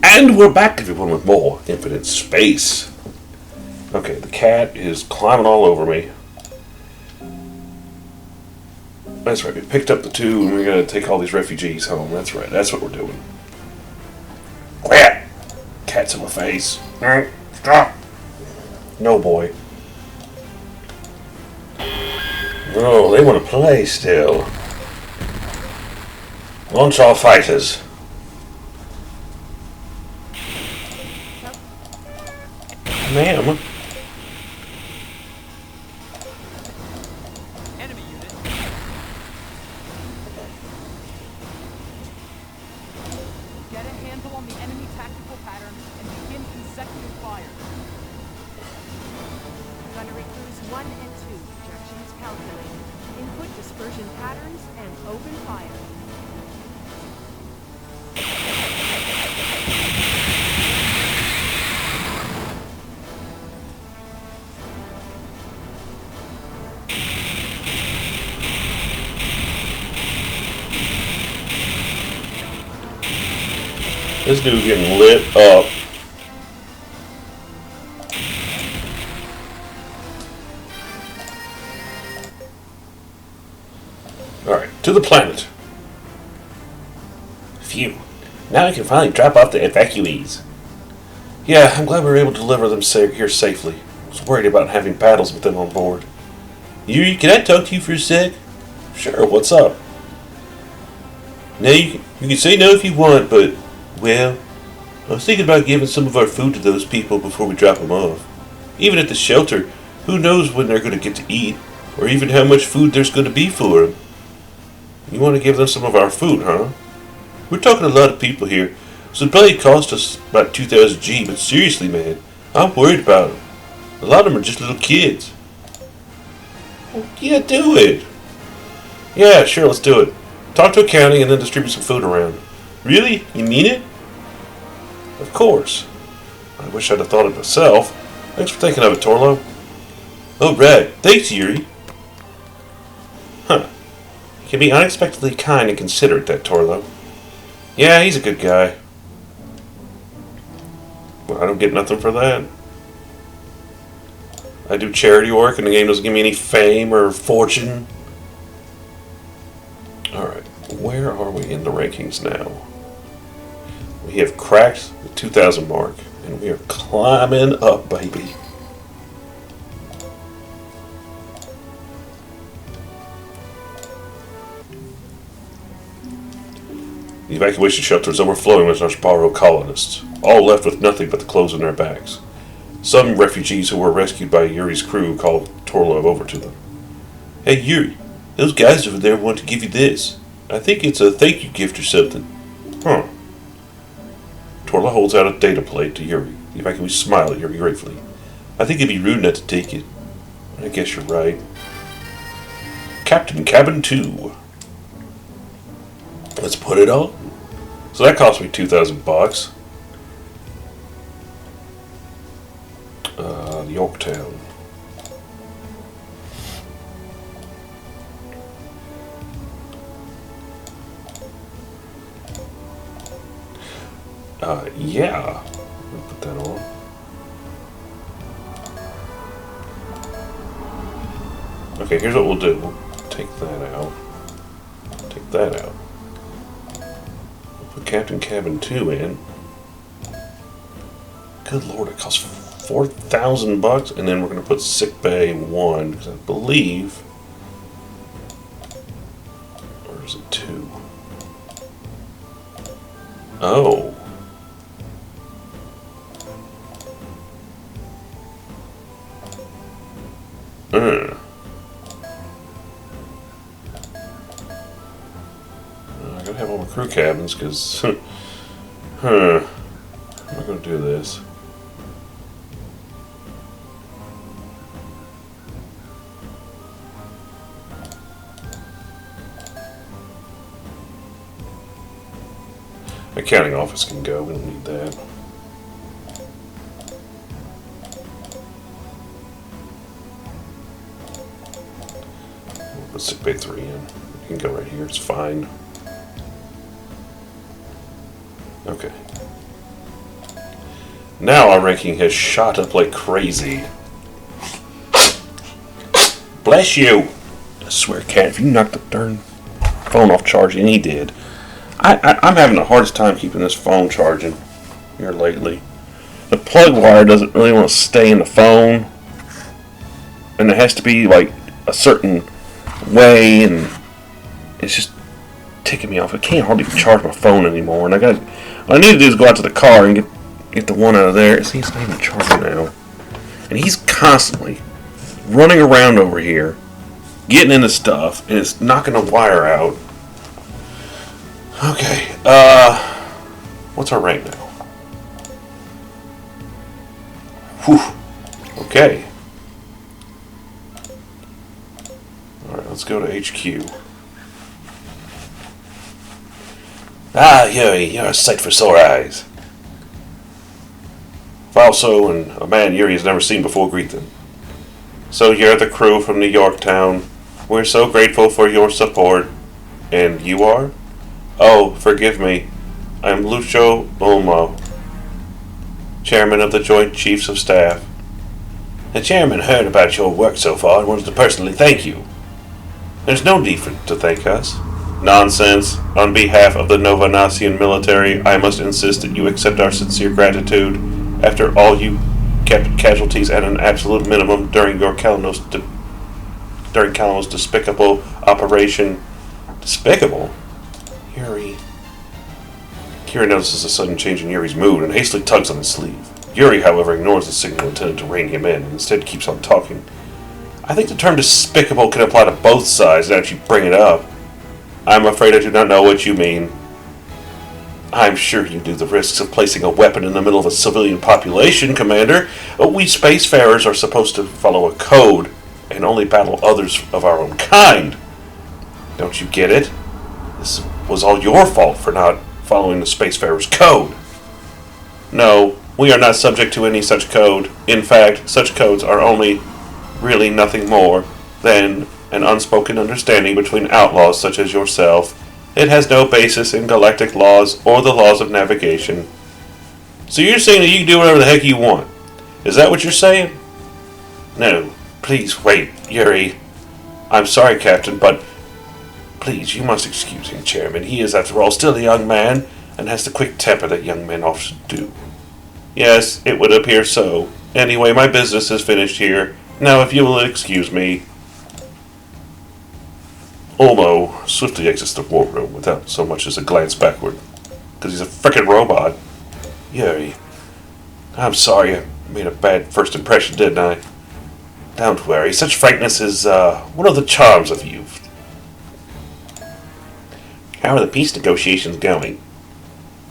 And we're back, everyone, with more Infinite Space. Okay, the cat is climbing all over me. That's right, we picked up the two and we're going to take all these refugees home. That's right, that's what we're doing. Cat! Cat's in my face. Stop! No, boy. Oh, they want to play still. Launch all fighters. Ma'am. Enemy unit. Get a handle on the enemy tactical pattern and begin consecutive fire. Gunnery crews 1 and 2. Projections calculated. Input dispersion patterns and open fire. This dude's getting lit up. Alright, to the planet. Phew. Now we can finally drop off the evacuees. Yeah, I'm glad we were able to deliver them here safely. I was worried about having battles with them on board. Yuri, can I talk to you for a sec? Sure, what's up? Now you can say no if you want, but... Well, I was thinking about giving some of our food to those people before we drop them off. Even at the shelter, who knows when they're going to get to eat, or even how much food there's going to be for them. You want to give them some of our food, huh? We're talking a lot of people here, so it'd probably cost us about 2,000 G, but seriously, man, I'm worried about them. A lot of them are just little kids. Well, yeah, do it. Yeah, sure, let's do it. Talk to accounting and then distribute some food around. Really? You mean it? Of course. I wish I'd have thought it myself. Thanks for thinking of it, Torlo. Oh, right. Thanks, Yuri. Huh. He can be unexpectedly kind and considerate, that Torlo. Yeah, he's a good guy. Well, I don't get nothing for that. I do charity work and the game doesn't give me any fame or fortune. Alright, where are we in the rankings now? We have cracked the 2,000 mark, and we are climbing up, baby. The evacuation shelter is overflowing with our Sparrow colonists, all left with nothing but the clothes on their backs. Some refugees who were rescued by Yuri's crew called Torlov over to them. Hey Yuri, those guys over there want to give you this. I think it's a thank you gift or something. Huh. Torla holds out a data plate to Yuri. The evacuees smile at Yuri gratefully. I think it'd be rude not to take it. I guess you're right. Captain Cabin 2. Let's put it on. So that cost me 2,000 bucks. Yorktown. Yeah. We'll put that on. Okay, here's what we'll do. We'll take that out. Take that out. We'll put Captain Cabin 2 in. Good lord, it costs 4,000 bucks, and then we're going to put Sick Bay 1, because I believe... Or is it 2? Oh. I gotta have all my crew cabins, because... I'm not gonna do this. Accounting office can go, we don't need that. We'll put Sick Bay 3 in. You can go right here, it's fine. Okay. Now our ranking has shot up like crazy. Bless you! I swear, Cat, if you knocked the darn phone off charging, he did. I'm having the hardest time keeping this phone charging here lately. The plug wire doesn't really want to stay in the phone, and it has to be like a certain way, and it's just ticking me off. I can't hardly charge my phone anymore, and what I need to do is go out to the car and get the one out of there. See, it's not even charging now, and he's constantly running around over here, getting into stuff, and it's knocking the wire out. Okay, what's our rank now? Whew. Okay. Alright, let's go to HQ. Ah, you're a sight for sore eyes. Valso and a man Yuri has never seen before greet them. So you're the crew from New Yorktown. We're so grateful for your support. And you are? Oh, forgive me. I'm Lucio Olmo, Chairman of the Joint Chiefs of Staff. The Chairman heard about your work so far and wanted to personally thank you. There's no need to thank us. Nonsense. On behalf of the Novanacian military, I must insist that you accept our sincere gratitude. After all, you kept casualties at an absolute minimum during your Kalamos despicable operation. Despicable? Yuri. Kira notices a sudden change in Yuri's mood and hastily tugs on his sleeve. Yuri, however, ignores the signal intended to rein him in and instead keeps on talking. I think the term despicable can apply to both sides now that you bring it up. I'm afraid I do not know what you mean. I'm sure you knew the risks of placing a weapon in the middle of a civilian population, Commander. We spacefarers are supposed to follow a code and only battle others of our own kind. Don't you get it? This was all your fault for not following the spacefarer's code. No, we are not subject to any such code. In fact, such codes are only really nothing more than an unspoken understanding between outlaws such as yourself. It has no basis in galactic laws or the laws of navigation. So you're saying that you can do whatever the heck you want? Is that what you're saying? No, please wait, Yuri. I'm sorry, Captain, but please, you must excuse him, Chairman. He is, after all, still a young man, and has the quick temper that young men often do. Yes, it would appear so. Anyway, my business is finished here. Now, if you will excuse me. Olmo swiftly exits the war room without so much as a glance backward, because he's a frickin' robot. Yuri, I'm sorry I made a bad first impression, didn't I? Don't worry, such frankness is one of the charms of youth. How are the peace negotiations going?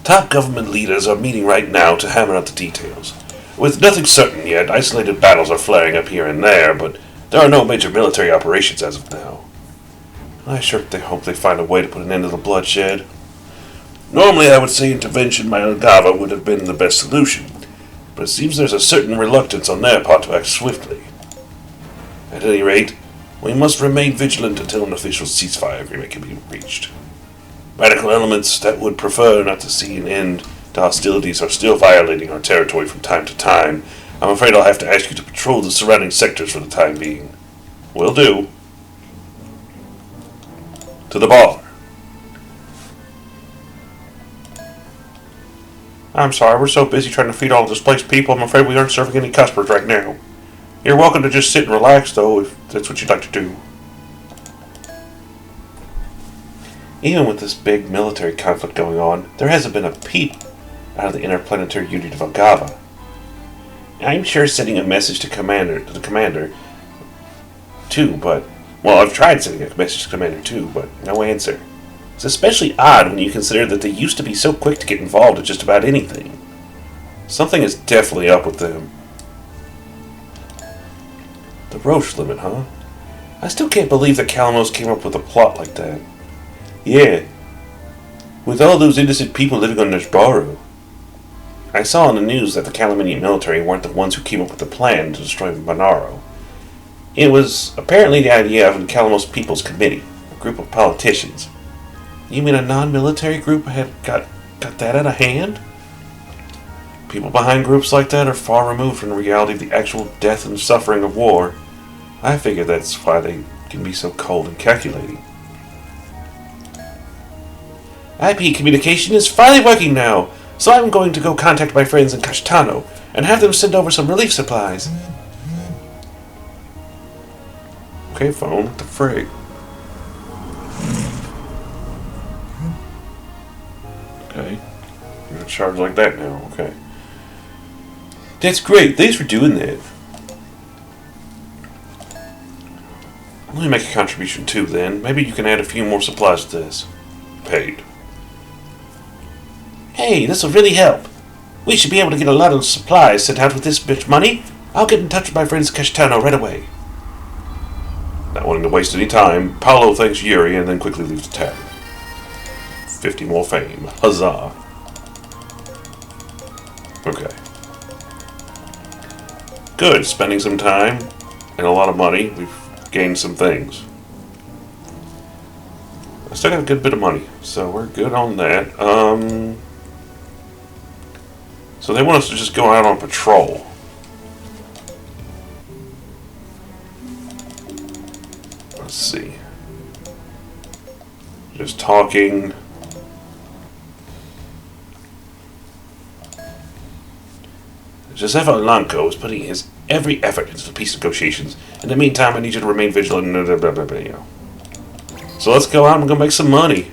Top government leaders are meeting right now to hammer out the details. With nothing certain yet, isolated battles are flaring up here and there, but there are no major military operations as of now. I sure hope they find a way to put an end to the bloodshed. Normally I would say intervention by Algava would have been the best solution, but it seems there's a certain reluctance on their part to act swiftly. At any rate, we must remain vigilant until an official ceasefire agreement can be reached. Radical elements that would prefer not to see an end to hostilities are still violating our territory from time to time. I'm afraid I'll have to ask you to patrol the surrounding sectors for the time being. Will do. To the bar. I'm sorry, we're so busy trying to feed all the displaced people, I'm afraid we aren't serving any customers right now. You're welcome to just sit and relax, though, if that's what you'd like to do. Even with this big military conflict going on, there hasn't been a peep out of the interplanetary unit of Algava. I'm sure sending a message to the commander too, but I've tried sending a message to Commander too, but no answer. It's especially odd when you consider that they used to be so quick to get involved in just about anything. Something is definitely up with them. The Roche limit, huh? I still can't believe that Kalamos came up with a plot like that. Yeah. With all those innocent people living on Nashbaro. I saw on the news that the Calamanian military weren't the ones who came up with the plan to destroy Monaro. It was apparently the idea of the Kalamos People's Committee, a group of politicians. You mean a non-military group had got that out of hand? People behind groups like that are far removed from the reality of the actual death and suffering of war. I figure that's why they can be so cold and calculating. IP communication is finally working now, so I'm going to go contact my friends in Kashtano and have them send over some relief supplies. Okay, phone, what the frig? Okay, you're in charge like that now, okay. That's great, thanks for doing that. Let me make a contribution too then. Maybe you can add a few more supplies to this. Paid. Hey, this will really help. We should be able to get a lot of supplies sent out with this bitch money. I'll get in touch with my friends Kashtano right away. Not wanting to waste any time, Paolo thanks Yuri and then quickly leaves the tavern. 50 more fame. Huzzah. Okay. Good. Spending some time and a lot of money. We've gained some things. I still got a good bit of money, so we're good on that. So they want us to just go out on patrol. Let's see. Just talking. Josefa Lanco is putting his every effort into the peace negotiations. In the meantime, I need you to remain vigilant. So let's go out and go make some money.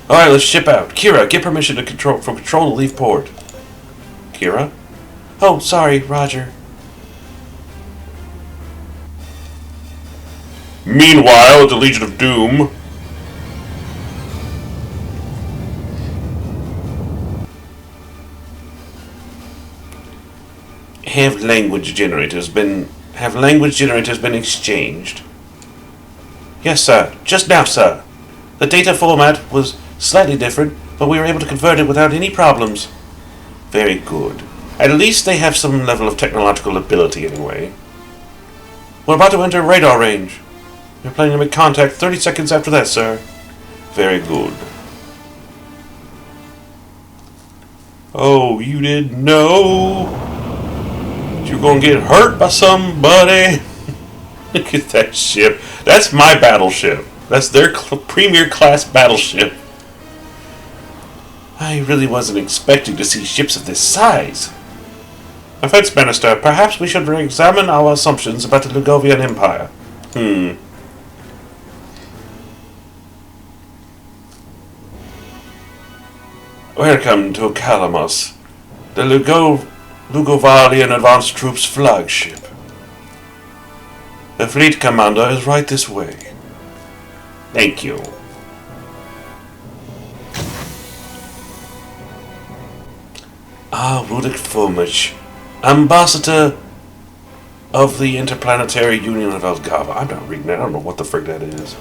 Alright, let's ship out. Kira, get permission from control to leave port. Kira? Oh, sorry, Roger. Meanwhile, at the Legion of Doom. Have language generators been exchanged? Yes, sir. Just now, sir. The data format was slightly different, but we were able to convert it without any problems. Very good. At least they have some level of technological ability anyway. We're about to enter radar range. We're planning to make contact 30 seconds after that, sir. Very good. Oh, you didn't know you're gonna get hurt by somebody? Look at that ship. That's my battleship. That's their premier class battleship. I really wasn't expecting to see ships of this size. Offense Minister, perhaps we should re-examine our assumptions about the Lugovian Empire. Welcome to Kalamos, the Lugovalian Advanced Troops flagship. The fleet commander is right this way. Thank you. Rudek Fomich, Ambassador of the Interplanetary Union of Elgava. I'm not reading that. I don't know what the frick that is.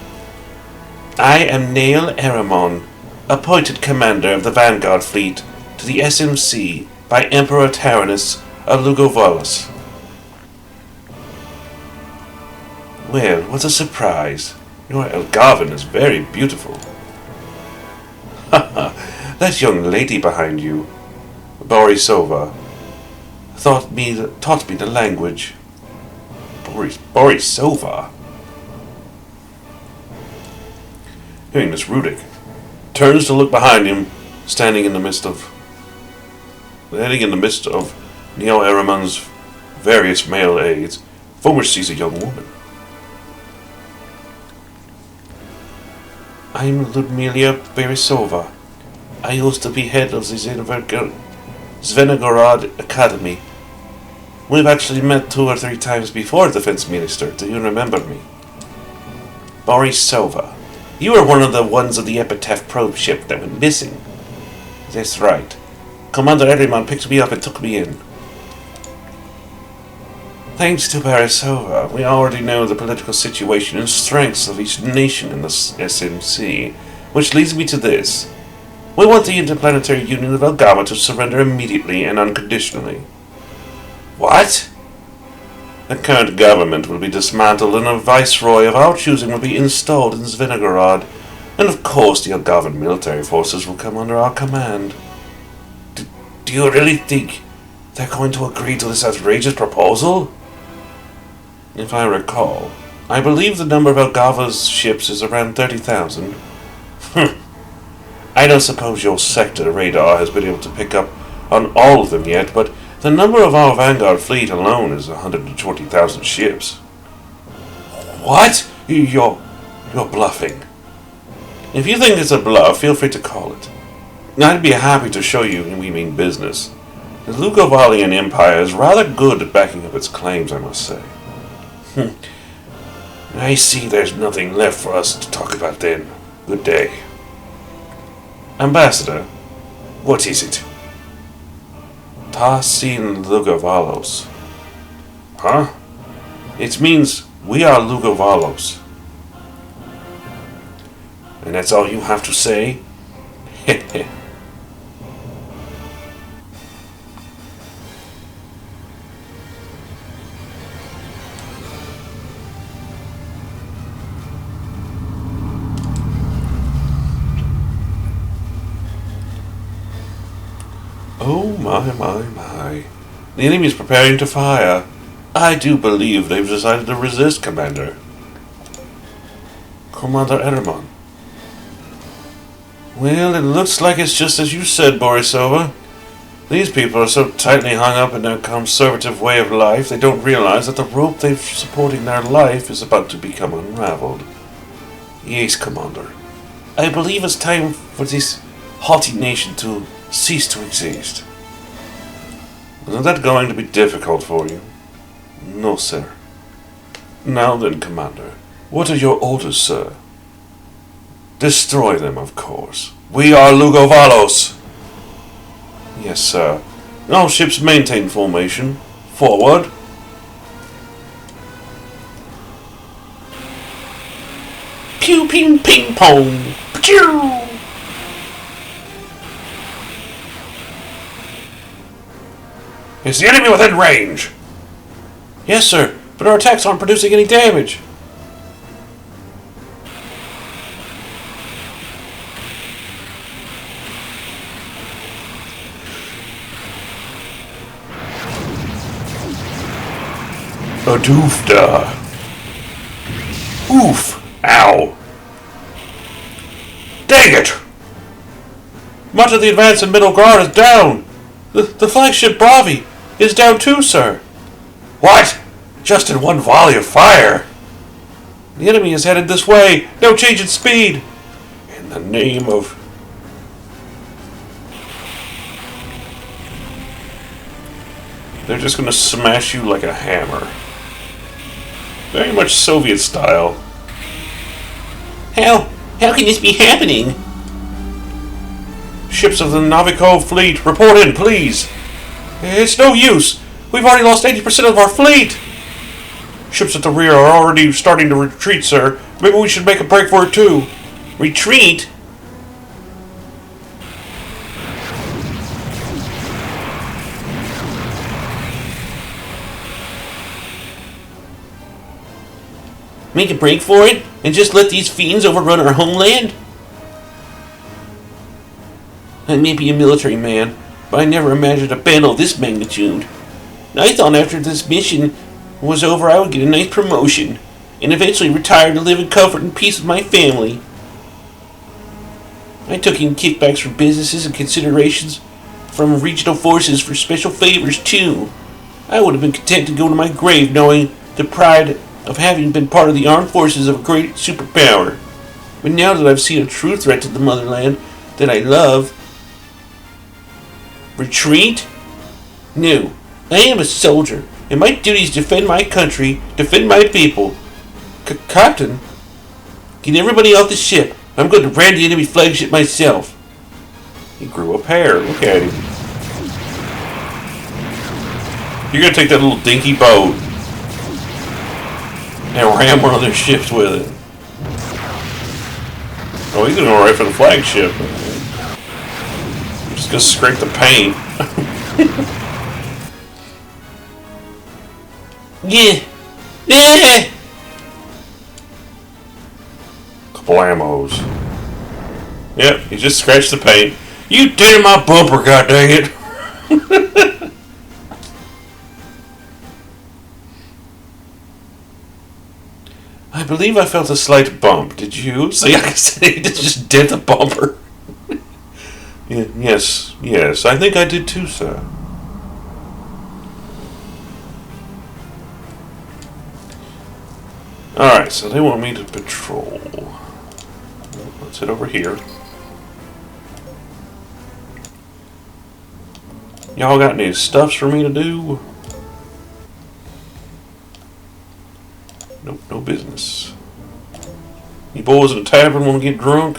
I am Nail Aramon, appointed commander of the Vanguard Fleet to the SMC by Emperor Tyrannus of Lugovalis. Well, what a surprise. Your Elgavan is very beautiful. Haha, that young lady behind you, Borisova, taught me the language. Borisova? Hearing this, Rudek turns to look behind him, standing in the midst of Neil Aramon's various male aides, from which sees a young woman. I'm Ludmila Berisova. I used to be head of the Zvenigorod Academy. We've actually met 2 or 3 times before, Defense Minister. Do you remember me? Borisova. You were one of the ones of the Epitaph probe ship that went missing. That's right. Commander Erimon picked me up and took me in. Thanks to Borisova, we already know the political situation and strengths of each nation in the SMC, which leads me to this. We want the Interplanetary Union of Elgama to surrender immediately and unconditionally. What? The current government will be dismantled and a viceroy of our choosing will be installed in Zvenigorod, and of course the Elgavan military forces will come under our command. Do you really think they're going to agree to this outrageous proposal? If I recall, I believe the number of Algava's ships is around 30,000. I don't suppose your sector radar has been able to pick up on all of them yet, but the number of our Vanguard fleet alone is 120,000 ships. What? You're bluffing. If you think it's a bluff, feel free to call it. I'd be happy to show you we mean business. The Lugovalian Empire is rather good at backing up its claims, I must say. I see there's nothing left for us to talk about then. Good day. Ambassador, what is it? Tasin Lugovalos. Huh? It means we are Lugovalos. And that's all you have to say? Oh my. The enemy is preparing to fire. I do believe they've decided to resist, Commander. Commander Erman. Well, it looks like it's just as you said, Borisova. These people are so tightly hung up in their conservative way of life, they don't realize that the rope they're supporting their life is about to become unraveled. Yes, Commander. I believe it's time for this haughty nation to cease to exist. Isn't that going to be difficult for you? No, sir. Now then, Commander, what are your orders, sir? Destroy them, of course. We are Lugovalos! Yes, sir. All ships maintain formation. Forward. Pew, ping, ping, pong. Pew! Is the enemy within range? Yes, sir, but our attacks aren't producing any damage. Adoofda. Oof. Ow. Dang it! Much of the advance and middle guard is down. The flagship Bravi is down too, sir. What? Just in one volley of fire? The enemy is headed this way. No change in speed. In the name of... They're just going to smash you like a hammer. Very much Soviet style. How can this be happening? Ships of the Novikov fleet, report in, please. It's no use. We've already lost 80% of our fleet. Ships at the rear are already starting to retreat, sir. Maybe we should make a break for it, too. Retreat? Make a break for it? And just let these fiends overrun our homeland? I may be a military man, but I never imagined a battle of this magnitude. I thought after this mission was over I would get a nice promotion, and eventually retire to live in comfort and peace with my family. I took in kickbacks from businesses and considerations from regional forces for special favors too. I would have been content to go to my grave knowing the pride of having been part of the armed forces of a great superpower. But now that I've seen a true threat to the motherland that I love... Retreat? No. I am a soldier, and my duty is to defend my country, defend my people. Captain, get everybody off the ship. I'm going to brand the enemy flagship myself. He grew up hair. Look at him. You're going to take that little dinky boat and ram one of their ships with it. Oh, he's going to go right for the flagship. I'm just going to scrape the paint. Yeah. Yeah. Couple ammos. Yep, he just scratched the paint. You did my bumper, god dang it. I believe I felt a slight bump. Did you? See, like I said, he just did the bumper. Yes, I think I did too, sir. Alright, so they want me to patrol. Let's head over here. Y'all got any stuffs for me to do? Nope, no business. You boys in the tavern want to get drunk?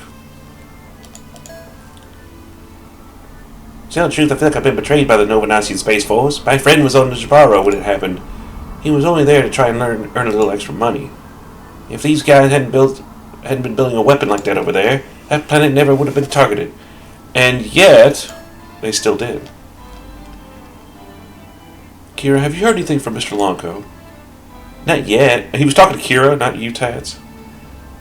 To tell the truth, I feel like I've been betrayed by the Novanassian Space Force. My friend was on the Jabaro when it happened. He was only there to try and earn a little extra money. If these guys hadn't been building a weapon like that over there, that planet never would have been targeted. And yet, they still did. Kira, have you heard anything from Mr. Lonko? Not yet. He was talking to Kira, not you, Tats.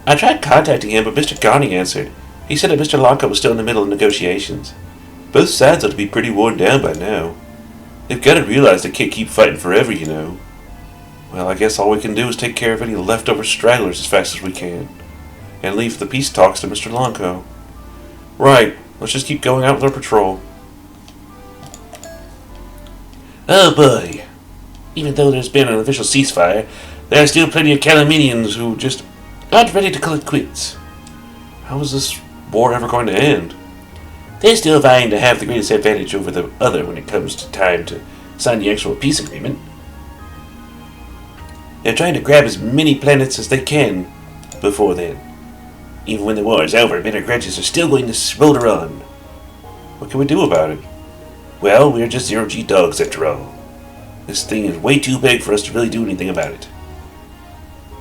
I tried contacting him, but Mr. Ghani answered. He said that Mr. Lonko was still in the middle of negotiations. Both sides ought to be pretty worn down by now. They've got to realize they can't keep fighting forever, you know. Well, I guess all we can do is take care of any leftover stragglers as fast as we can. And leave the peace talks to Mr. Lonko. Right. Let's just keep going out with our patrol. Oh boy. Even though there's been an official ceasefire, there are still plenty of Calaminians who just aren't ready to call it quits. How is this war ever going to end? They're still vying to have the greatest advantage over the other when it comes to time to sign the actual peace agreement. They're trying to grab as many planets as they can before then. Even when the war is over, bitter grudges are still going to smolder on. What can we do about it? Well, we're just zero-G dogs after all. This thing is way too big for us to really do anything about it.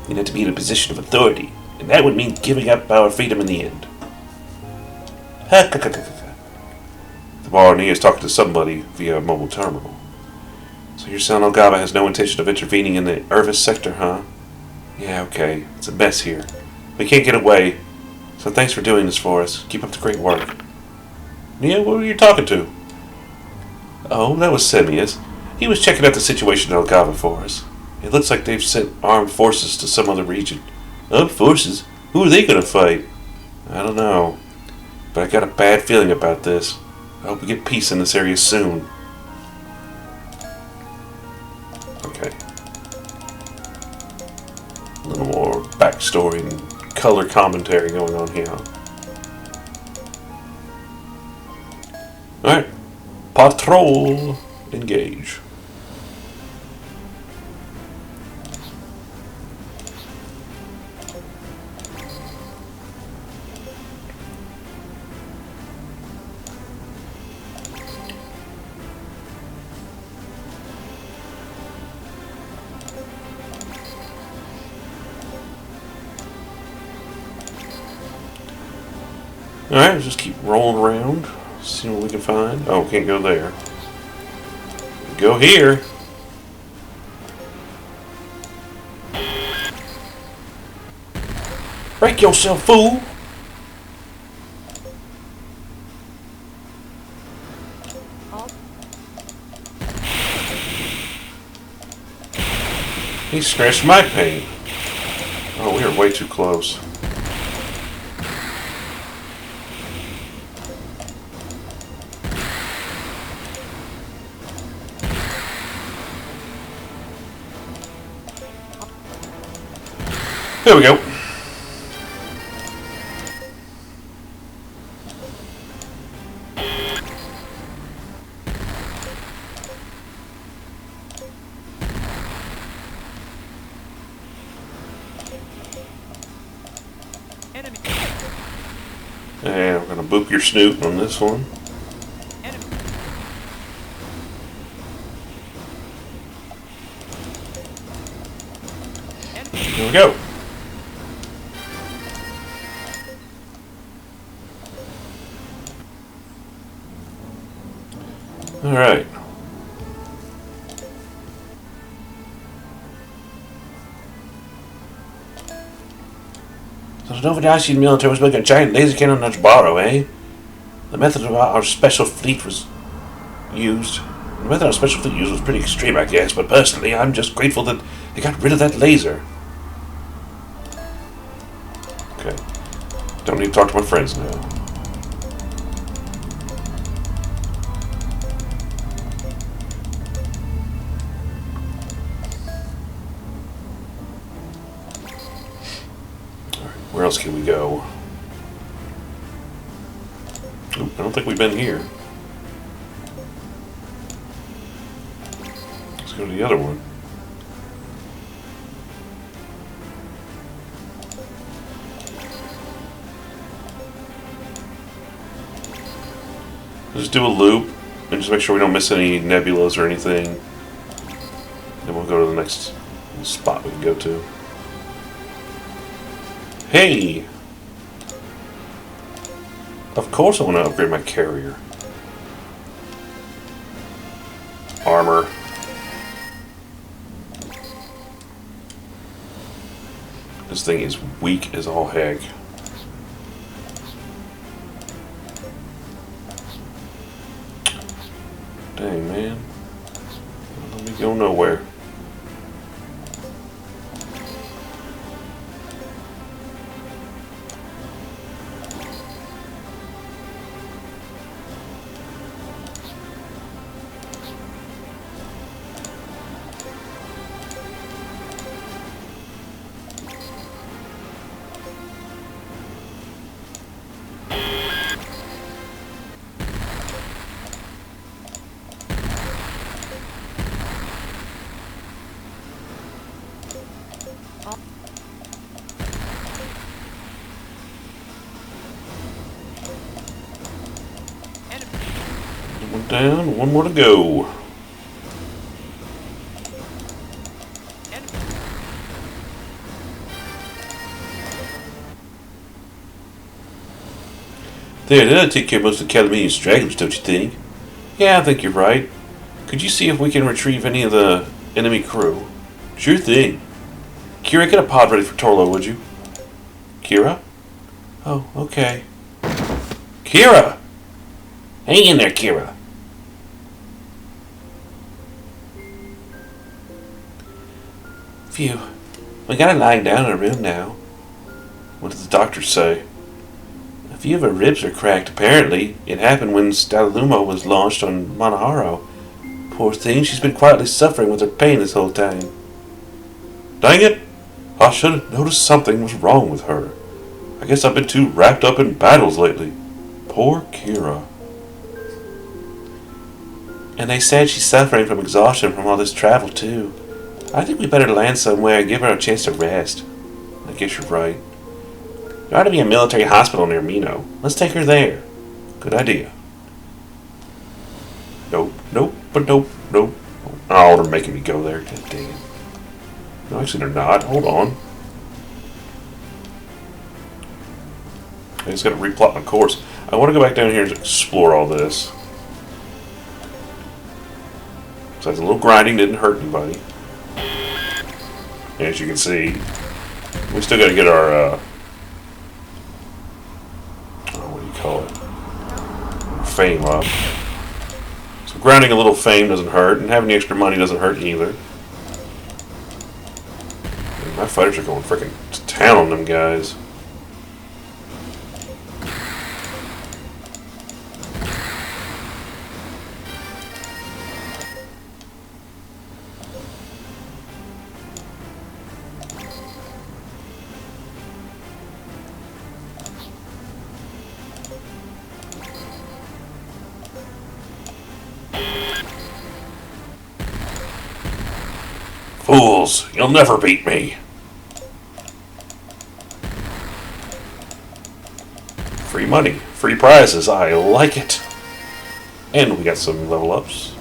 We'd have to be in a position of authority, and that would mean giving up our freedom in the end. The Barney is talking to somebody via a mobile terminal. So you're saying Ogaba has no intention of intervening in the Irvis sector, huh? Yeah, okay. It's a mess here. We can't get away. So thanks for doing this for us. Keep up the great work. Nia, what were you talking to? Oh, that was Semius. He was checking out the situation in Ogaba for us. It looks like they've sent armed forces to some other region. Armed forces? Who are they going to fight? I don't know. But I got a bad feeling about this. I hope we get peace in this area soon. Okay. A little more backstory and color commentary going on here. Alright. Patrol. Engage. Alright, let's just keep rolling around, see what we can find. Oh, can't go there. Go here. Break yourself, fool! He scratched my paint. Oh, we are way too close. There we go. Enemy. And I'm gonna boop your snoot on this one. Enemy. Here we go. Alright. So the Novadacian military was making a giant laser cannon on Jabaro, eh? The method of our special fleet was used. The method of special fleet used was pretty extreme, I guess, but personally, I'm just grateful that they got rid of that laser. Okay. Don't need to talk to my friends now. Alright, where else can we go? Oop, I don't think we've been here. Let's go to the other one. Just do a loop and just make sure we don't miss any nebulas or anything. Then we'll go to the next spot we can go to. Hey! Of course I want to upgrade my carrier. Armor. This thing is weak as all heck. Dang, man. Let me go nowhere. One down, one more to go. There, that'll take care of most of the Calamanian stragglers, don't you think? Yeah, I think you're right. Could you see if we can retrieve any of the enemy crew? Sure thing. Kira, get a pod ready for Torlo, would you? Kira? Oh, okay. Kira! Hang in there, Kira. Phew. We got her lying down in a room now. What did the doctor say? A few of her ribs are cracked, apparently. It happened when Stallumo was launched on Monaharo. Poor thing, she's been quietly suffering with her pain this whole time. Dang it! I should have noticed something was wrong with her. I guess I've been too wrapped up in battles lately. Poor Kira. And they said she's suffering from exhaustion from all this travel, too. I think we better land somewhere and give her a chance to rest. I guess you're right. There ought to be a military hospital near Mino. Let's take her there. Good idea. Nope, nope, but nope, nope. Oh, they're making me go there. God dang it. No, actually they're not. Hold on. I just gotta replot my course. I want to go back down here and explore all this. Besides, a little grinding didn't hurt anybody. As you can see, we still gotta get our, what do you call it? Fame up. So grinding a little fame doesn't hurt, and having the extra money doesn't hurt either. And my fighters are going freaking to town on them guys. Fools, you'll never beat me. Free money, free prizes, I like it. And we got some level ups.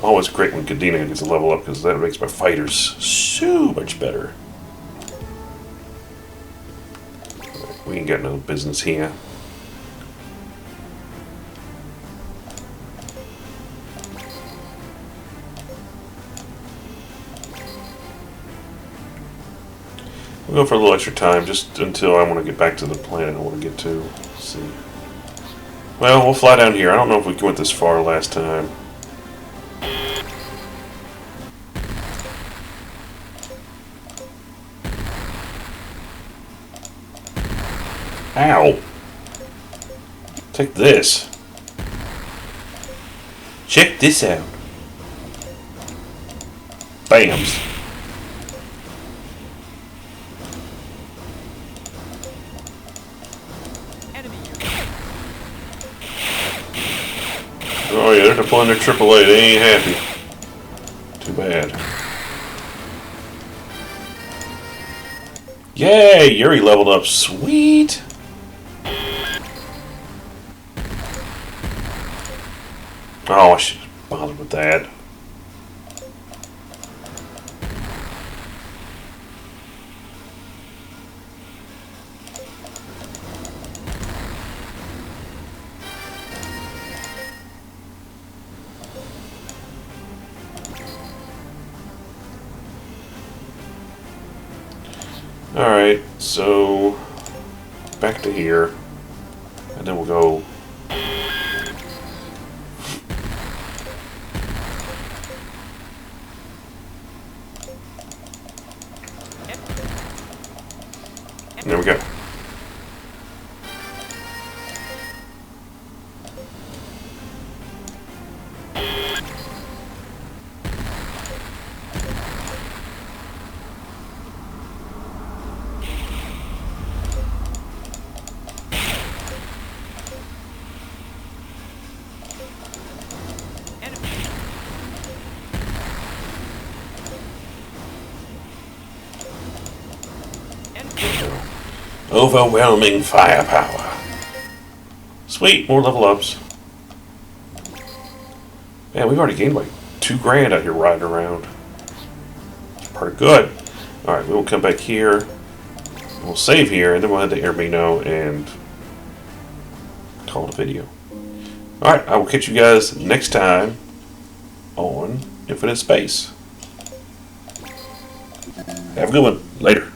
Always great when Kadena gets a level up because that makes my fighters so much better. We ain't got no business here. We'll go for a little extra time, just until I want to get back to the planet I want to get to. Let's see. Well, we'll fly down here. I don't know if we went this far last time. Ow! Take this. Check this out. Bams. Enemy unit. Oh yeah, they're deploying their AAA. They ain't happy. Too bad. Yay! Yuri leveled up. Sweet! Oh, I should have bothered with that. Alright, so back to here. And then we'll go. There we go. Overwhelming firepower. Sweet, more level ups. Man, we've already gained like $2,000 out here riding around. It's pretty good. Alright, we will come back here. We'll save here, and then we'll head to Erbino and call it a video. Alright, I will catch you guys next time on Infinite Space. Have a good one. Later.